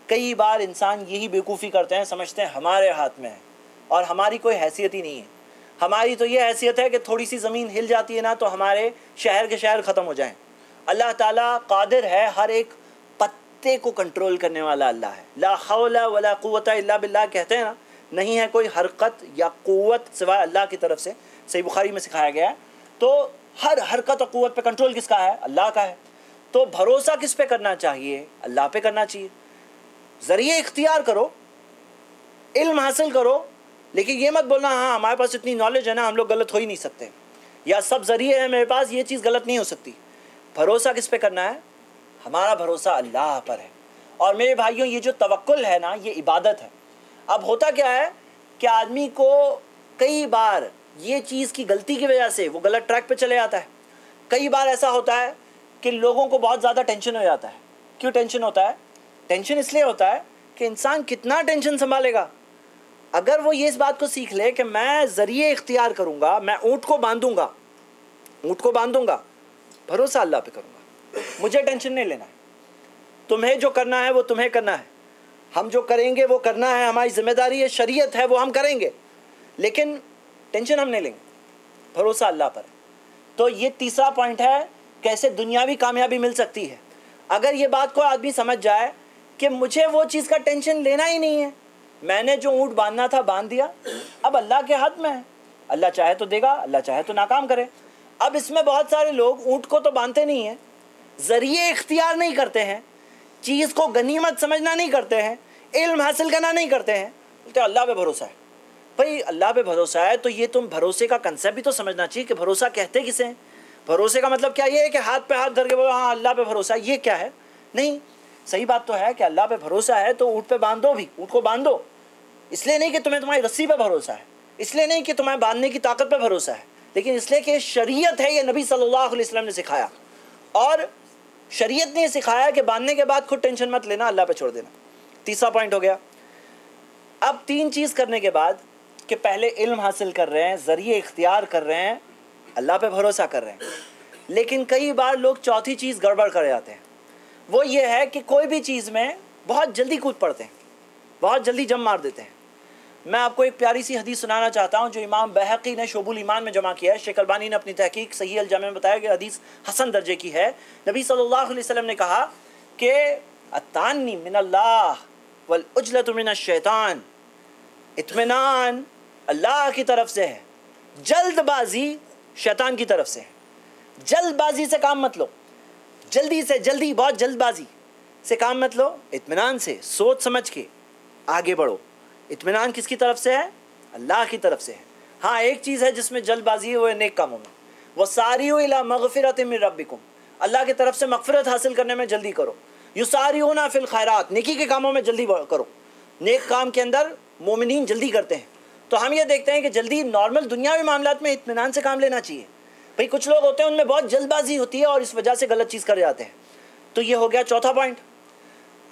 کئی بار انسان یہی بیوقوفی کرتے ہیں، سمجھتے ہیں ہمارے ہاتھ میں ہے، اور ہماری کوئی حیثیت ہی نہیں ہے۔ ہماری تو یہ حیثیت ہے کہ تھوڑی سی زمین ہل جاتی ہے نا تو ہمارے شہر کے شہر ختم ہو جائیں۔ اللہ تعالیٰ قادر ہے، ہر ایک پتے کو کنٹرول کرنے والا اللہ ہے۔ لا حول ولا قوت الا باللہ کہتے ہیں نا، نہیں ہے کوئی حرکت یا قوت سوائے اللہ کی طرف سے، صحیح بخاری میں سکھایا گیا ہے۔ تو ہر حرکت اور قوت پہ کنٹرول کس کا ہے؟ اللہ کا ہے۔ تو بھروسہ کس پہ کرنا چاہیے؟ اللہ پہ کرنا چاہیے۔ ذریعے اختیار کرو، علم حاصل کرو، لیکن یہ مت بولنا ہاں ہمارے پاس اتنی نالج ہے نا ہم لوگ غلط ہو ہی نہیں سکتے، یا سب ذریعے ہیں میرے پاس یہ چیز غلط نہیں ہو سکتی۔ بھروسہ کس پہ کرنا ہے؟ ہمارا بھروسہ اللہ پر ہے۔ اور میرے بھائیوں یہ جو توکل ہے نا یہ عبادت ہے۔ اب ہوتا کیا ہے کہ آدمی کو کئی بار یہ چیز کی غلطی کی وجہ سے وہ غلط ٹریک پہ چلے جاتا ہے۔ کئی بار ایسا ہوتا ہے کہ لوگوں کو بہت زیادہ ٹینشن ہو جاتا ہے۔ کیوں ٹینشن ہوتا ہے؟ ٹینشن اس لیے ہوتا ہے کہ انسان کتنا ٹینشن سنبھالے گا۔ اگر وہ یہ اس بات کو سیکھ لے کہ میں ذریعے اختیار کروں گا، میں اونٹ کو باندھوں گا، بھروسہ اللہ پہ کروں گا، مجھے ٹینشن نہیں لینا ہے۔ تمہیں جو کرنا ہے وہ تمہیں کرنا ہے، ہم جو کریں گے وہ کرنا ہے، ہماری ذمہ داری ہے، شریعت ہے وہ ہم کریں گے، لیکن ٹینشن ہم نہیں لیں گے، بھروسہ اللہ پر ہے۔ تو یہ تیسرا پوائنٹ ہے، کیسے دنیاوی کامیابی مل سکتی ہے۔ اگر یہ بات کوئی آدمی سمجھ جائے کہ مجھے وہ چیز کا ٹینشن لینا ہی نہیں ہے، میں نے جو اونٹ باندھنا تھا باندھ دیا، اب اللہ کے ہاتھ میں ہے، اللہ چاہے تو دے گا، اللہ چاہے تو ناکام کرے۔ اب اس میں بہت سارے لوگ اونٹ کو تو باندھتے نہیں ہیں، ذریعے اختیار نہیں کرتے ہیں، چیز کو غنیمت سمجھنا نہیں کرتے ہیں، علم حاصل کرنا نہیں کرتے ہیں، بولتے اللہ پہ بھروسہ ہے۔ بھائی اللہ پہ بھروسہ ہے تو یہ تم بھروسے کا کنسیپٹ بھی تو سمجھنا چاہیے کہ بھروسہ کہتے کسے ہیں۔ بھروسے کا مطلب کیا یہ ہے کہ ہاتھ پہ ہاتھ دھر کے بولو ہاں اللہ پہ بھروسہ ہے، یہ کیا ہے؟ نہیں، صحیح بات تو ہے کہ اللہ پہ بھروسہ ہے تو اونٹ پہ باندھو بھی، اونٹ کو باندھو، اس لیے نہیں کہ تمہیں تمہاری رسی پہ بھروسہ ہے، اس لیے نہیں کہ تمہیں باندھنے کی طاقت پہ بھروسہ ہے، لیکن اس لیے کہ شریعت ہے، یہ نبی صلی اللہ علیہ وسلم نے سکھایا، اور شریعت نے سکھایا کہ باندھنے کے بعد خود ٹینشن مت لینا، اللہ پہ چھوڑ دینا۔ تیسرا پوائنٹ ہو گیا۔ اب تین چیز کرنے کے بعد کہ پہلے علم حاصل کر رہے ہیں، ذریعے اختیار کر رہے ہیں، اللہ پہ بھروسہ کر رہے ہیں، لیکن کئی بار لوگ چوتھی چیز گڑبڑ کر جاتے ہیں۔ وہ یہ ہے کہ کوئی بھی چیز میں بہت جلدی کود پڑتے ہیں، بہت جلدی جم مار دیتے ہیں۔ میں آپ کو ایک پیاری سی حدیث سنانا چاہتا ہوں جو امام بہقی نے شعب الایمان میں جمع کیا ہے، شیخ البانی نے اپنی تحقیق صحیح الجامع میں بتایا کہ حدیث حسن درجے کی ہے۔ نبی صلی اللہ علیہ وسلم نے کہا کہ التانی من اللہ والعجلۃ من الشیطان، اطمینان اللہ کی طرف سے ہے، جلد بازی شیطان کی طرف سے ہے۔ جلد بازی سے کام مت لو، جلدی سے جلدی، بہت جلد بازی سے کام مت لو، اطمینان سے سوچ سمجھ کے آگے بڑھو۔ اطمینان کس کی طرف سے ہے؟ اللہ کی طرف سے ہے۔ ہاں ایک چیز ہے جس میں جلد بازی ہے، وہ ہے نیک کاموں میں، وَسَارِعُوا إِلَىٰ مَغْفِرَةٍ مِّن رَبِّكُمْ، اللہ کی طرف سے مغفرت حاصل کرنے میں جلدی کرو۔ يُسَارِعُونَ فِي الْخَيْرَاتِ، نیکی کے کاموں میں جلدی کرو، نیک کام کے اندر مومنین جلدی کرتے ہیں۔ تو ہم یہ دیکھتے ہیں کہ جلدی نارمل دنیاوی معاملات میں اطمینان سے کام لینا چاہیے۔ بھئی کچھ لوگ ہوتے ہیں ان میں بہت جلد بازی ہوتی ہے اور اس وجہ سے غلط چیز کر جاتے ہیں۔ تو یہ ہو گیا چوتھا پوائنٹ۔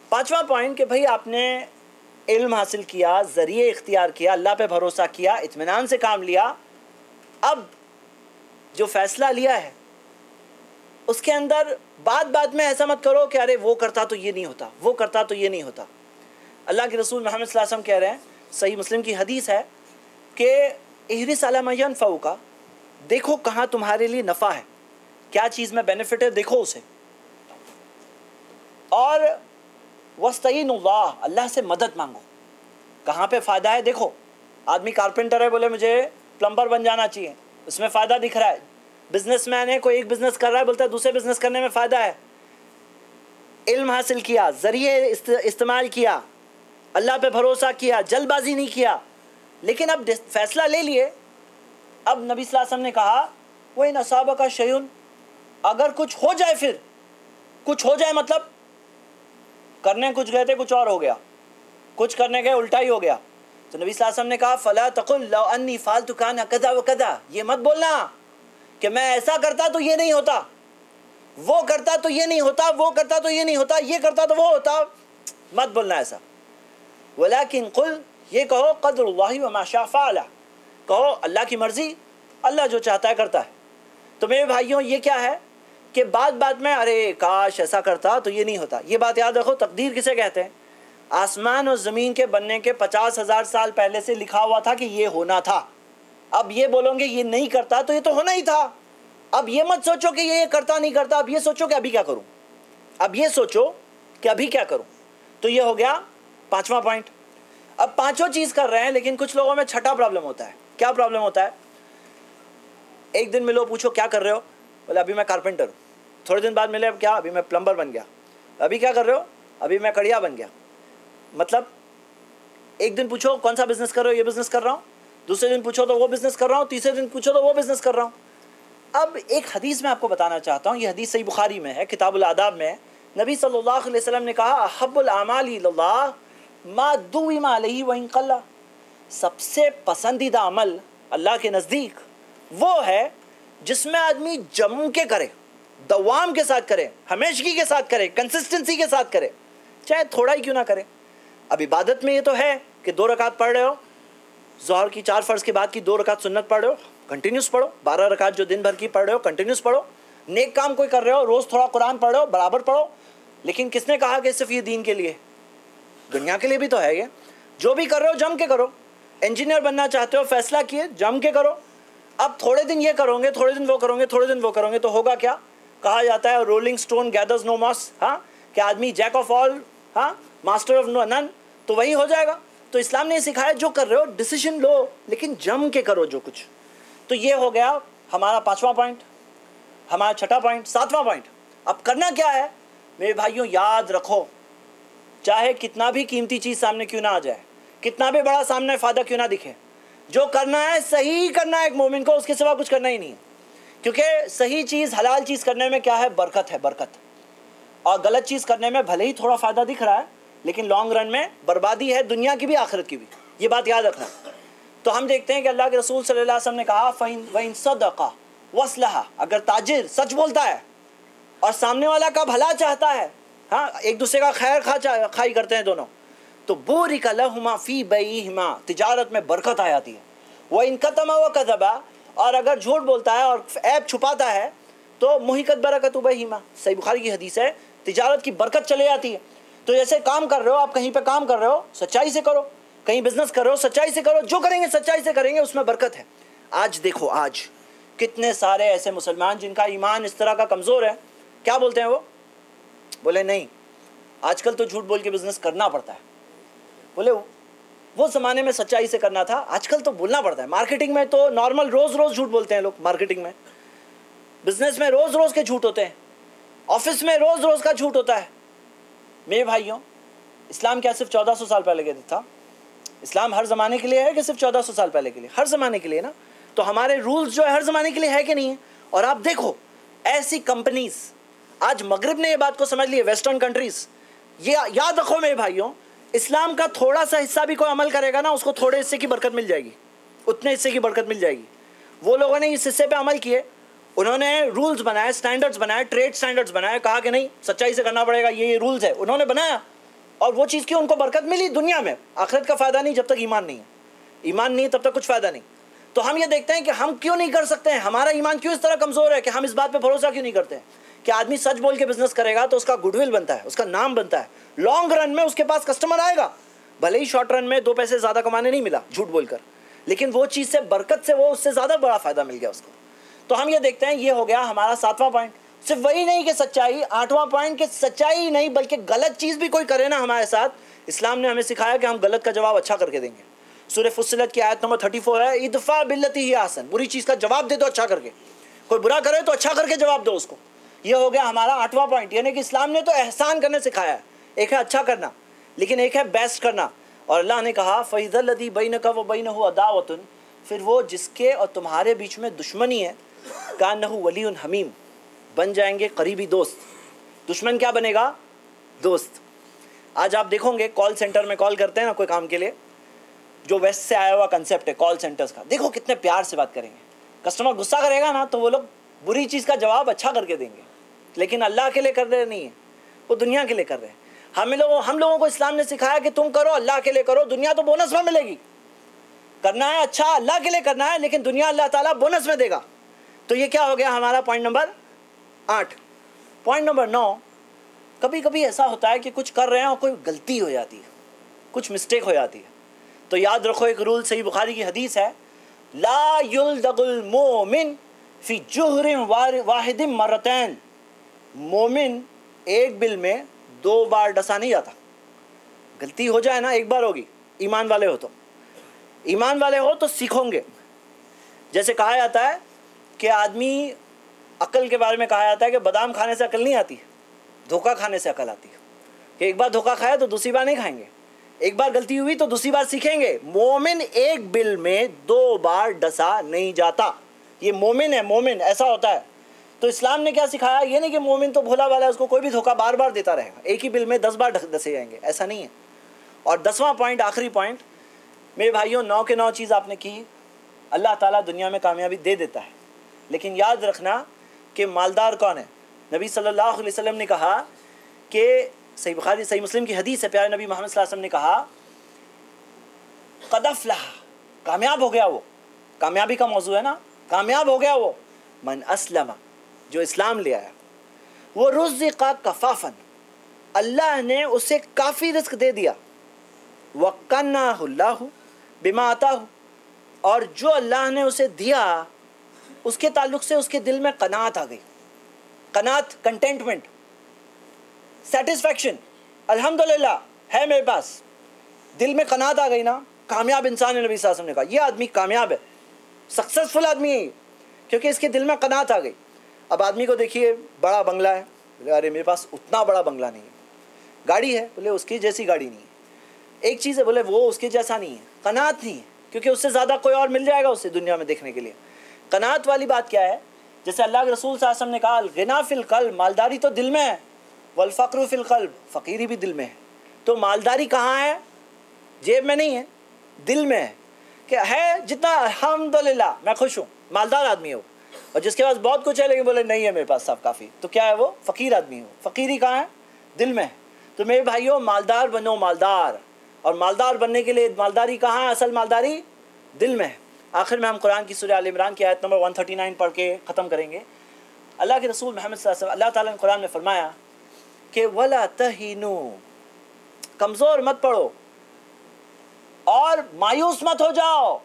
پانچواں پوائنٹ کہ بھئی آپ نے علم حاصل کیا، ذریعے اختیار کیا، اللہ پہ بھروسہ کیا، اطمینان سے کام لیا، اب جو فیصلہ لیا ہے اس کے اندر بات میں ایسا مت کرو کہ ارے وہ کرتا تو یہ نہیں ہوتا، وہ کرتا تو یہ نہیں ہوتا۔ اللہ کے رسول محمد صلی اللہ علیہ وسلم کہہ رہے ہیں، صحیح مسلم کی حدیث ہے کہ احرص علی ما ینفعک، دیکھو کہاں تمہارے لیے نفع ہے، کیا چیز میں بینیفٹ ہے دیکھو اسے، اور وَاسْتَعِینُ اللَّهَ، اللہ سے مدد مانگو، کہاں پہ فائدہ ہے دیکھو۔ آدمی کارپینٹر ہے، بولے مجھے پلمبر بن جانا چاہیے، اس میں فائدہ دکھ رہا ہے۔ بزنس مین ہے، کوئی ایک بزنس کر رہا ہے، بولتا ہے دوسرے بزنس کرنے میں فائدہ ہے۔ علم حاصل کیا، ذریعے استعمال کیا، اللہ پہ بھروسہ کیا، جلد بازی نہیں کیا، لیکن اب فیصلہ لے لیے۔ اب نبی صلی اللہ علیہ وسلم نے کہا وَإِنْ أَصَابَكَ شَيْءٌ، اگر کچھ ہو جائے، پھر کچھ ہو جائے مطلب کرنے کچھ گئے تھے کچھ اور ہو گیا، کچھ کرنے گئے الٹا ہی ہو گیا، تو نبی صلی اللہ علیہ وسلم نے کہا فَلَا تَقُلْ لَوْ أَنِّي فَعَلْتُ كَانَ كَذَا وَكَذَا، یہ مت بولنا کہ میں ایسا کرتا تو یہ نہیں ہوتا، وہ کرتا تو یہ نہیں ہوتا، وہ کرتا تو یہ نہیں ہوتا، یہ کرتا تو وہ ہوتا، مت بولنا ایسا۔ وَلَكِنْ قُلْ یہ کہو قدر اللہ وما شاء فعل، کہو اللہ کی مرضی، اللہ جو چاہتا ہے کرتا ہے۔ تو میرے بھائیوں یہ کیا ہے کہ بات میں ارے کاش ایسا کرتا تو یہ نہیں ہوتا۔ یہ بات یاد رکھو، تقدیر کسے کہتے ہیں؟ آسمان اور زمین کے بننے کے 50,000 سال پہلے سے لکھا ہوا تھا کہ یہ ہونا تھا۔ اب یہ بولو گے یہ نہیں کرتا تو یہ تو ہونا ہی تھا۔ اب یہ مت سوچو کہ یہ کرتا نہیں کرتا، اب یہ سوچو کہ ابھی کیا کروں، اب یہ سوچو کہ ابھی کیا کروں۔ تو یہ ہو گیا 5واں پوائنٹ۔ اب 5 چیز کر رہے ہیں، لیکن کچھ لوگوں میں 6 پرابلم ہوتا ہے۔ کیا پرابلم ہوتا ہے؟ ایک دن ملو پوچھو کیا کر رہے ہو، بولے ابھی میں کارپینٹر ہوں۔ تھوڑے دن بعد ملے اب کیا، ابھی میں پلمبر بن گیا۔ ابھی کیا کر رہے ہو، ابھی میں کڑیا بن گیا۔ مطلب ایک دن پوچھو کون سا بزنس کر رہے ہو، یہ بزنس کر رہا ہوں، دوسرے دن پوچھو تو وہ بزنس کر رہا ہوں، تیسرے دن پوچھو تو وہ بزنس کر رہا ہوں۔ اب ایک حدیث میں آپ کو بتانا چاہتا ہوں، یہ حدیث صحیح بخاری میں ہے، کتاب الآداب میں۔ نبی صلی اللہ علیہ وسلم نے کہا احب الاعمال الی اللہ ما دوم علیہ وان قل، سب سے پسندیدہ عمل اللہ کے نزدیک وہ ہے جس میں آدمی جم کے کرے، دوام کے ساتھ کرے، ہمیشگی کے ساتھ کرے، کنسسٹنسی کے ساتھ کرے، چاہے تھوڑا ہی کیوں نہ کرے۔ اب عبادت میں یہ تو ہے کہ 2 رکعت پڑھ رہے ہو، ظہر کی 4 فرض کے بعد کی 2 رکعت سنت پڑھ رہے ہو، کنٹینیوس پڑھو۔ 12 رکعت جو دن بھر کی پڑھ رہے ہو کنٹینیوس پڑھو۔ نیک کام کوئی کر رہے ہو، روز تھوڑا قرآن پڑھ رہے ہو، برابر پڑھو۔ لیکن کس نے کہا کہ صرف یہ دین کے لیے؟ دنیا کے لیے بھی تو ہے۔ یہ جو بھی کر رہے ہو جم کے کرو۔ انجینئر بننا چاہتے ہو، فیصلہ کیے، جم کے کرو۔ اب تھوڑے دن یہ کرو گے، تھوڑے دن وہ کرو گے، تھوڑے دن وہ کرو گے تو ہوگا کیا؟ کہا جاتا ہے رولنگ سٹون گیدرز نو ماس، ہاں، کہ آدمی جیک آف آل، ہاں، ماسٹر آف نن، تو وہی ہو جائے گا۔ تو اسلام نے یہ سکھایا جو کر رہے ہو ڈیسیشن لو، لیکن جم کے کرو جو کچھ۔ تو یہ ہو گیا ہمارا 5واں پوائنٹ، ہمارا 6واں پوائنٹ۔ 7واں پوائنٹ اب کرنا کیا ہے میرے بھائیوں؟ یاد رکھو، چاہے کتنا بھی قیمتی چیز سامنے کیوں نہ آ جائے، کتنا بھی بڑا سامنے فائدہ کیوں نہ دکھے، جو کرنا ہے صحیح کرنا ہے ایک مومن کو، اس کے سوا کچھ کرنا ہی نہیں ہے۔ کیونکہ صحیح چیز، حلال چیز کرنے میں کیا ہے؟ برکت ہے، برکت۔ اور غلط چیز کرنے میں بھلے ہی تھوڑا فائدہ دکھ رہا ہے، لیکن لانگ رن میں بربادی ہے، دنیا کی بھی آخرت کی بھی۔ یہ بات یاد رکھنا۔ تو ہم دیکھتے ہیں کہ اللہ کے رسول صلی اللہ علیہ وسلم نے کہا وَإِن صَدَقَ وَأَصْلَحَ، اگر تاجر سچ بولتا ہے اور سامنے والا کا بھلا چاہتا ہے، ہاں، ایک دوسرے کا خیر خواہی کرتے ہیں دونوں، تو بورک لہما فی بیعہما، تجارت میں برکت آ جاتی ہے۔ وَإِن کتم وَکذب، اور اگر جھوٹ بولتا ہے اور عیب چھپاتا ہے تو محقت برکت بیعہما، صحیح بخاری کی حدیث ہے، تجارت کی برکت چلے جاتی ہے۔ تو جیسے کام کر رہے ہو، آپ کہیں پہ کام کر رہے ہو سچائی سے کرو، کہیں بزنس کر رہے ہو سچائی سے کرو، جو کریں گے سچائی سے کریں گے، اس میں برکت ہے۔ آج دیکھو، آج کتنے سارے ایسے مسلمان جن کا ایمان اس طرح کا کمزور ہے، کیا بولتے ہیں وہ؟ بولے نہیں، آج کل تو جھوٹ بول کے بزنس کرنا پڑتا ہے۔ بولے وہ زمانے میں سچائی سے کرنا تھا، آج کل تو بولنا پڑتا ہے۔ مارکیٹنگ میں تو نارمل روز جھوٹ بولتے ہیں لوگ، مارکیٹنگ میں، بزنس میں روز کے جھوٹ ہوتے ہیں، آفس میں روز کا جھوٹ ہوتا ہے۔ میرے بھائیوں، اسلام کیا صرف 1400 سال پہلے کے تھا؟ اسلام ہر زمانے کے لیے ہے کہ صرف 1400 سال پہلے کے لیے؟ ہر زمانے کے لیے نا۔ تو ہمارے رولز جو ہے ہر زمانے کے لیے ہے کہ نہیں ہے؟ اور آپ دیکھو ایسی کمپنیز، آج مغرب نے یہ بات کو سمجھ لی ہے، ویسٹرن کنٹریز۔ یہ یاد رکھو میرے بھائیوں، اسلام کا تھوڑا سا حصہ بھی کوئی عمل کرے گا نا، اس کو تھوڑے حصے کی برکت مل جائے گی، اتنے حصے کی برکت مل جائے گی۔ وہ لوگوں نے اس حصے پہ عمل کیے، انہوں نے رولز بنائے، سٹینڈرڈز بنائے، ٹریڈ سٹینڈرڈز بنائے، کہا کہ نہیں سچائی سے کرنا پڑے گا، یہ رولز ہے، انہوں نے بنایا، اور وہ چیز کی ان کو برکت ملی دنیا میں۔ آخرت کا فائدہ نہیں جب تک ایمان نہیں ہے، ایمان نہیں ہے تب تک کچھ فائدہ نہیں۔ تو ہم یہ دیکھتے ہیں کہ ہم کیوں نہیں کر سکتے ہیں، ہمارا ایمان کیوں اس طرح کمزور ہے کہ ہم اس بات پہ بھروسہ کیوں نہیں کرتے ہیں کہ آدمی سچ بول کے بزنس کرے گا تو اس کا گڈ ول بنتا ہے، اس کا نام بنتا ہے، لانگ رن میں اس کے پاس کسٹمر آئے گا، بھلے ہی شارٹ رن میں 2 پیسے زیادہ کمانے نہیں ملا جھوٹ بول کر، لیکن وہ چیز سے برکت سے وہ اس سے زیادہ بڑا فائدہ مل گیا اس کو۔ تو ہم یہ دیکھتے ہیں، یہ ہو گیا ہمارا 7واں پوائنٹ۔ صرف وہی نہیں کہ سچائی، 8واں پوائنٹ کہ سچائی ہی نہیں بلکہ غلط چیز بھی کوئی کرے نا ہمارے ساتھ، اسلام نے ہمیں سکھایا کہ ہم غلط کا جواب اچھا کر کے دیں گے۔ سورہ فصلت کی آیت نمبر 34 ہے، ادفع باللتی ہی احسن، بری چیز کا جواب دے دو اچھا کر کے، کوئی برا کرے تو اچھا کر کے جواب دو اس کو۔ یہ ہو گیا ہمارا 8واں پوائنٹ، یعنی کہ اسلام نے تو احسان کرنے سکھایا ہے، ایک ہے اچھا کرنا لیکن ایک ہے بیسٹ کرنا۔ اور اللہ نے کہا فَإِذَا الَّذِي بَيْنَكَ وَبَيْنَهُ عَدَاوَةٌ، پھر وہ جس کے اور تمہارے بیچ میں دشمنی ہے، كَأَنَّهُ وَلِيٌّ حَمِيمٌ، بن جائیں گے قریبی دوست۔ دشمن کیا بنے گا؟ دوست۔ آج آپ دیکھو گے کال سینٹر میں کال کرتے ہیں نا کوئی کام کے لیے، جو ویسٹ سے آیا ہوا کنسیپٹ ہے کال سینٹرز کا، دیکھو کتنے پیار سے بات کریں گے۔ کسٹمر غصہ کرے گا نا تو وہ لوگ بری چیز کا جواب اچھا کر کے دیں گے، لیکن اللہ کے لیے کر رہے نہیں ہیں، وہ دنیا کے لیے کر رہے ہیں۔ ہم لوگوں کو اسلام نے سکھایا کہ تم کرو اللہ کے لیے کرو، دنیا تو بونس میں ملے گی، کرنا ہے اچھا اللہ کے لیے کرنا ہے، لیکن دنیا اللہ تعالیٰ بونس میں دے گا۔ تو یہ کیا ہو گیا ہمارا پوائنٹ نمبر 8۔ پوائنٹ نمبر 9، کبھی کبھی ایسا ہوتا ہے کہ کچھ کر رہے ہیں اور کوئی غلطی ہو جاتی ہے، کچھ مسٹیک ہو جاتی ہے، تو یاد رکھو ایک رول صحیح بخاری کی حدیث ہے، لا یلدغ المؤمن فی جہر واحد مرتین، مومن ایک بل میں 2 بار ڈسا نہیں جاتا۔ غلطی ہو جائے نا ایک بار ہوگی، ایمان والے ہو تو سیکھوں گے۔ جیسے کہا جاتا ہے کہ آدمی، عقل کے بارے میں کہا جاتا ہے کہ بادام کھانے سے عقل نہیں آتی، دھوکہ کھانے سے عقل آتی ہے، کہ ایک بار دھوکہ کھایا تو دوسری بار نہیں کھائیں گے، ایک بار غلطی ہوئی تو دوسری بار سیکھیں گے۔ مومن ایک بل میں 2 بار ڈسا نہیں جاتا، یہ مومن ہے، مومن ایسا ہوتا ہے۔ تو اسلام نے کیا سکھایا؟ یہ نہیں کہ مومن تو بھولا والا ہے، اس کو کوئی بھی دھوکہ بار بار دیتا رہے گا، ایک ہی بل میں 10 بار ڈسے جائیں گے، ایسا نہیں ہے۔ اور 10واں پوائنٹ، آخری پوائنٹ، میرے بھائیوں 9 کے 9 چیز آپ نے کی، اللہ تعالیٰ دنیا میں کامیابی دے دیتا ہے، لیکن یاد رکھنا کہ مالدار کون ہے؟ نبی صلی اللہ علیہ وسلم نے کہا کہ صحیح بخاری صحیح مسلم کی حدیث ہے، پیارے نبی محمد صلی اللہ علیہ وسلم نے کہا قد افلح، کامیاب ہو گیا وہ، کامیابی کا موضوع ہے نا، کامیاب ہو گیا وہ، من اسلم، جو اسلام لے آیا، وہ رزق کفافا، اللہ نے اسے کافی رزق دے دیا، وقناہ اللہ بما آتاہ، اور جو اللہ نے اسے دیا اس کے تعلق سے اس کے دل میں قناعت آ گئی، قناعت، کنٹینٹمنٹ، سیٹسفیکشن، الحمدللہ ہے میرے پاس، دل میں قناعت آ گئی نا، کامیاب انسان ہے۔ نبی صلی اللہ علیہ وسلم نے کہا یہ آدمی کامیاب ہے، سکسیسفل آدمی ہے، کیونکہ اس کے دل میں قناعت آ گئی۔ اب آدمی کو دیکھیے بڑا بنگلہ ہے، بولے ارے میرے پاس اتنا بڑا بنگلہ نہیں ہے، گاڑی ہے، بولے اس کی جیسی گاڑی نہیں ہے، ایک چیز ہے، بولے وہ اس کے جیسا نہیں ہے، قناعت نہیں ہے، کیونکہ اس سے زیادہ کوئی اور مل جائے گا اسے دنیا میں دیکھنے کے لیے۔ قناعت والی بات کیا ہے؟ جیسے اللہ کے رسول صلی اللہ علیہ وسلم نے کہا الغنا فی القلب، مالداری تو دل میں ہے، والفقر فی القلب، فقیری بھی دل میں ہے۔ تو مالداری کہاں ہے؟ جیب میں نہیں ہے، دل میں ہے، کہ ہے جتنا الحمدللہ میں خوش ہوں، مالدار آدمی ہو، اور جس کے پاس بہت کچھ ہے لیکن بولے نہیں ہے میرے پاس سب کافی، تو کیا ہے وہ؟ فقیر آدمی ہو۔ فقیری کہاں ہے؟ دل میں ہے۔ تو میرے بھائیوں مالدار بنو، مالدار، اور مالدار بننے کے لیے مالداری کہاں ہے؟ اصل مالداری دل میں ہے۔ آخر میں ہم قرآن کی سورہ آل عمران کی آیت نمبر 139 پڑھ کے ختم کریں گے۔ اللہ کے رسول محمد صلی اللہ علیہ وسلم، اللہ تعالیٰ نے قرآن میں فرمایا کہ وَلَا تَهِنُوا، کمزور مت پڑو اور مایوس مت ہو جاؤ،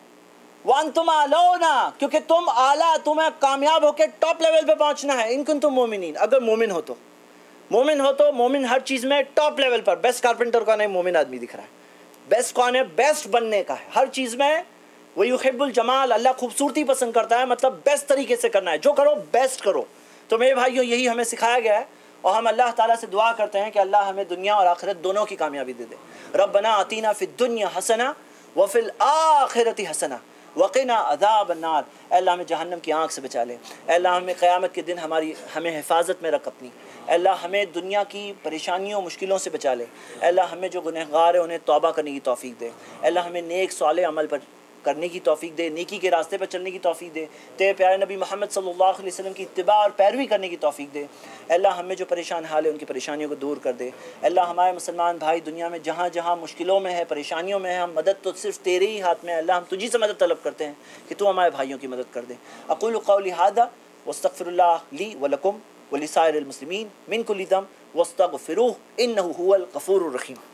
وَأَنْتُمْ أَعْلَوْنَا، کیونکہ تم اعلیٰ، تمہیں کامیاب ہو کے ٹاپ لیول پہ پہنچنا ہے، اِن كُنتُم مُؤْمِنِينَ، اگر مومن ہو تو، مومن ہر چیز میں ٹاپ لیول پر، بیسٹ کارپینٹر کا نہیں مومن آدمی دکھ رہا ہے، بیسٹ کون ہے؟ بیسٹ بننے کا ہے، ہر چیز میں وَيُحِبُّ الْجَمَالَ، اللہ خوبصورتی پسند کرتا ہے، مطلب بیسٹ طریقے سے کرنا ہے، جو کرو بیسٹ کرو۔ تو میرے بھائیوں یہی ہمیں سکھایا گیا ہے، اور ہم اللہ تعالیٰ سے دعا کرتے ہیں کہ اللہ ہمیں دنیا اور آخرت دونوں کی کامیابی دے دے۔ ربنا آتینا فی الدنیا حسنہ وفی الآخرۃ حسنہ وقنا عذاب النار، اے اللہ ہمیں جہنم کی آنکھ سے بچا لے، اے اللہ ہمیں قیامت کے دن ہمیں حفاظت میں رکھ اپنی، اے اللہ ہمیں دنیا کی پریشانیوں مشکلوں سے بچا لے، اے اللہ ہمیں جو گنہگار ہیں انہیں توبہ کرنے کی توفیق دے، اے اللہ ہمیں نیک صالح عمل پر کرنے کی توفیق دے، نیکی کے راستے پر چلنے کی توفیق دے، تیرے پیارے نبی محمد صلی اللہ علیہ وسلم کی اتباع اور پیروی کرنے کی توفیق دے، اے اللہ ہمیں جو پریشان حال ہے ان کی پریشانیوں کو دور کر دے، اے اللہ ہمارے مسلمان بھائی دنیا میں جہاں جہاں مشکلوں میں ہے، پریشانیوں میں ہے، ہم مدد تو صرف تیرے ہی ہاتھ میں ہے، اللہ ہم تجھی سے مدد طلب کرتے ہیں کہ تو ہمارے بھائیوں کی مدد کر دے۔ اقول قولی ھذا واستغفر اللہ لی ولکم ولسائر المسلمین من کل ذنب واستغفروہ انہ هو الغفور الرحیم۔